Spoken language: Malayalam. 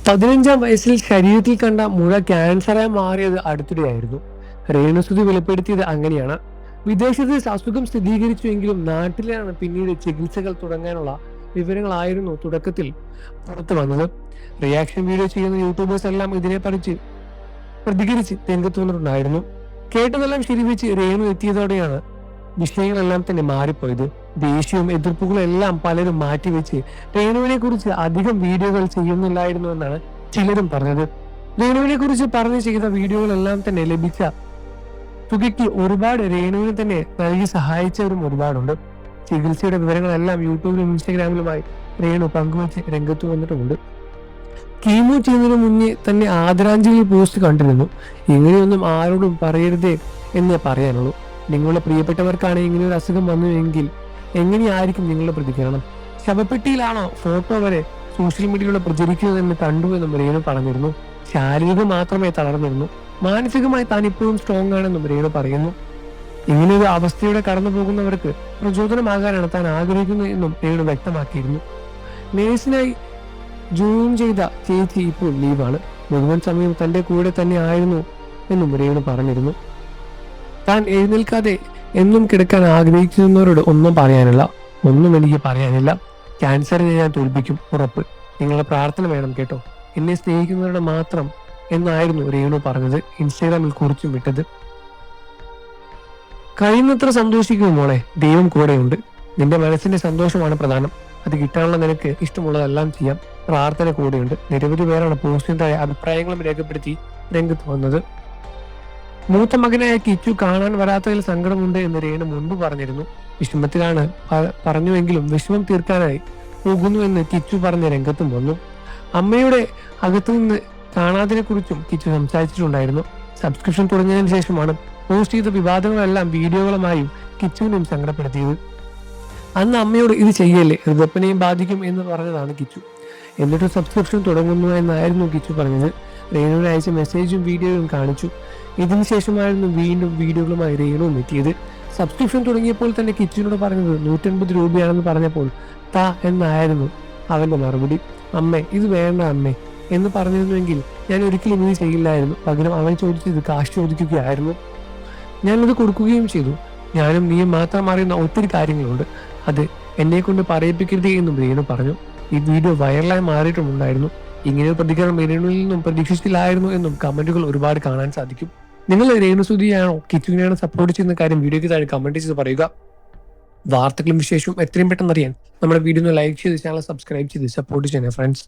15-ാം വയസ്സിൽ ശരീരത്തിൽ കണ്ട മുഴ ക്യാൻസറായി മാറിയത് അടുത്തിടെയായിരുന്നു. രേണുസുതി വെളിപ്പെടുത്തിയത് അങ്ങനെയാണ്. വിദേശത്ത് അസുഖം സ്ഥിരീകരിച്ചുവെങ്കിലും നാട്ടിലാണ് പിന്നീട് ചികിത്സകൾ തുടങ്ങാനുള്ള വിവരങ്ങളായിരുന്നു തുടക്കത്തിൽ പുറത്തു വന്നത്. റിയാക്ഷൻ വീഡിയോ ചെയ്യുന്ന യൂട്യൂബേഴ്സ് എല്ലാം ഇതിനെപ്പറിച്ച് പ്രതികരിച്ച് രംഗത്ത് വന്നിട്ടുണ്ടായിരുന്നു. കേട്ടതെല്ലാം ശരിവെച്ച് രേണു എത്തിയതോടെയാണ് വിഷയങ്ങളെല്ലാം തന്നെ മാറിപ്പോയത്. ദേഷ്യവും എതിർപ്പുകളും എല്ലാം പലരും മാറ്റിവെച്ച് രേണുവിനെ കുറിച്ച് അധികം വീഡിയോകൾ ചെയ്യുന്നില്ലായിരുന്നു എന്നാണ് ചിലരും പറഞ്ഞത്. രേണുവിനെ കുറിച്ച് പറഞ്ഞു ചെയ്ത വീഡിയോകളെല്ലാം തന്നെ ലഭിച്ച തുകയ്ക്ക് ഒരുപാട് രേണുവിനെ തന്നെ നൽകി സഹായിച്ചവരും ഒരുപാടുണ്ട്. ചികിത്സയുടെ വിവരങ്ങളെല്ലാം യൂട്യൂബിലും ഇൻസ്റ്റാഗ്രാമിലുമായി രേണു പങ്കുവച്ച് രംഗത്ത് വന്നിട്ടുമുണ്ട്. കീമോ ചെയ്യുന്നതിന് മുന്നേ തന്നെ ആദരാഞ്ജലി പോസ്റ്റ് കണ്ടിരുന്നു. ഇങ്ങനെയൊന്നും ആരോടും പറയരുതേ എന്നേ പറയാനുള്ളൂ. നിങ്ങളുടെ പ്രിയപ്പെട്ടവർക്കാണ് ഇങ്ങനെ ഒരു അസുഖം വന്നുവെങ്കിൽ എങ്ങനെയായിരിക്കും നിങ്ങളുടെ പ്രതികരണം? ശവപ്പെട്ടിയിലാണോ ഫോട്ടോ വരെ സോഷ്യൽ മീഡിയയിലൂടെ പ്രചരിക്കുന്നതെന്ന് കണ്ടുവെന്നും രേണു പറഞ്ഞിരുന്നു. ശാരീരികം മാത്രമേ തളർന്നിരുന്നു, മാനസികമായി താൻ ഇപ്പോഴും സ്ട്രോങ് ആണെന്നും രേണു പറയുന്നു. ഇങ്ങനെയൊരു അവസ്ഥയുടെ കടന്നു പോകുന്നവർക്ക് പ്രചോദനമാകാനാണ് താൻ ആഗ്രഹിക്കുന്നത് എന്നും രേണു വ്യക്തമാക്കിയിരുന്നു. നേഴ്സിനായി ജോയിൻ ചെയ്ത ചേച്ചി ഇപ്പോൾ ലീവാണ്. മുഴുവൻ സമയം തന്റെ കൂടെ തന്നെ ആയിരുന്നു എന്നും രേണു പറഞ്ഞിരുന്നു. താൻ എഴുന്നേൽക്കാതെ എന്നും കിടക്കാൻ ആഗ്രഹിക്കുന്നവരോട് ഒന്നും പറയാനില്ല, ഒന്നും എനിക്ക് പറയാനില്ല. ക്യാൻസറിനെ ഞാൻ തോൽപ്പിക്കും, ഉറപ്പ്. നിങ്ങളുടെ പ്രാർത്ഥന വേണം കേട്ടോ, എന്നെ സ്നേഹിക്കുന്നവരുടെ മാത്രം എന്നായിരുന്നു രേണു പറഞ്ഞത്. ഇൻസ്റ്റാഗ്രാമിൽ കുറിച്ചും വിട്ടത്. കഴിയുന്നത്ര സന്തോഷിക്കും മോളെ, ദൈവം കൂടെയുണ്ട്. നിന്റെ മനസ്സിന്റെ സന്തോഷമാണ് പ്രധാനം. അത് കിട്ടാനുള്ള നിനക്ക് ഇഷ്ടമുള്ളതെല്ലാം ചെയ്യാം, പ്രാർത്ഥന കൂടെയുണ്ട്. നിരവധി പേരാണ് പോസ്റ്റിന് താഴെ അഭിപ്രായങ്ങളും രേഖപ്പെടുത്തി രംഗത്ത് വന്നത്. മൂത്ത മകനായ കിച്ചു കാണാൻ വരാത്തതിൽ സങ്കടമുണ്ട് എന്ന് രേണു മുൻപ് പറഞ്ഞിരുന്നു. വിഷമത്തിലാണ് പറഞ്ഞുവെങ്കിലും വിഷമം തീർക്കാനായി പോകുന്നു എന്ന് കിച്ചു പറഞ്ഞ രംഗത്തും വന്നു. അമ്മയുടെ അകത്തുനിന്ന് കാണാതിനെ കുറിച്ചും കിച്ചു സംസാരിച്ചിട്ടുണ്ടായിരുന്നു. സബ്സ്ക്രിപ്ഷൻ തുടങ്ങിയതിനു ശേഷമാണ് പോസ്റ്റ് ചെയ്ത വിവാദങ്ങളെല്ലാം വീഡിയോകളുമായും കിച്ചുവിനും സങ്കടപ്പെടുത്തിയത്. അന്ന് അമ്മയോട് ഇത് ചെയ്യല്ലേ, ഹൃദയപ്പനെയും ബാധിക്കും എന്ന് പറഞ്ഞതാണ് കിച്ചു. എന്നിട്ട് സബ്സ്ക്രിപ്ഷൻ തുടങ്ങുന്നു എന്നായിരുന്നു കിച്ചു പറഞ്ഞത്. രേണുവിന് അയച്ച മെസ്സേജും വീഡിയോയും കാണിച്ചു. ഇതിനുശേഷമായിരുന്നു വീണ്ടും വീഡിയോകളുമായി രേണുവും എത്തിയത്. സബ്സ്ക്രിപ്ഷൻ തുടങ്ങിയപ്പോൾ തന്നെ കിച്ചുവിനോട് പറഞ്ഞത് 150 രൂപയാണെന്ന് പറഞ്ഞപ്പോൾ താ എന്നായിരുന്നു അവന്റെ മറുപടി. അമ്മേ, ഇത് വേണ്ട അമ്മേ എന്ന് പറഞ്ഞിരുന്നുവെങ്കിൽ ഞാൻ ഒരിക്കലും ഇത് ചെയ്യില്ലായിരുന്നു. പകരം അവൻ ചോദിച്ചത് കാശ് ചോദിക്കുകയായിരുന്നു. ഞാനത് കൊടുക്കുകയും ചെയ്തു. ഞാനും നീയും മാത്രം അറിയുന്ന ഒത്തിരി കാര്യങ്ങളുണ്ട്, അത് എന്നെ കൊണ്ട് പറയിപ്പിക്കരുത് എന്നും രേണു പറഞ്ഞു. ഈ വീഡിയോ വൈറലായി മാറിയിട്ടുണ്ടായിരുന്നു. ഇങ്ങനെ ഒരു പ്രതികരണം രേണുവിൽ നിന്നും പ്രതീക്ഷിച്ചില്ലായിരുന്നു എന്നും കമന്റുകൾ ഒരുപാട് കാണാൻ സാധിക്കും. നിങ്ങൾ രേണുസുതിയാണോ കിച്ചുവിനെയാണോ സപ്പോർട്ട് ചെയ്യുന്ന കാര്യം വീഡിയോയ്ക്ക് താഴെ കമന്റ് ചെയ്ത് പറയുക. വാർത്തകളും വിശേഷവും എത്രയും പെട്ടെന്ന് അറിയാൻ നമ്മുടെ വീഡിയോ ഒന്ന് ലൈക്ക് ചെയ്ത് ചാനൽ സബ്സ്ക്രൈബ് ചെയ്ത് സപ്പോർട്ട് ചെയ്യണേ ഫ്രണ്ട്സ്.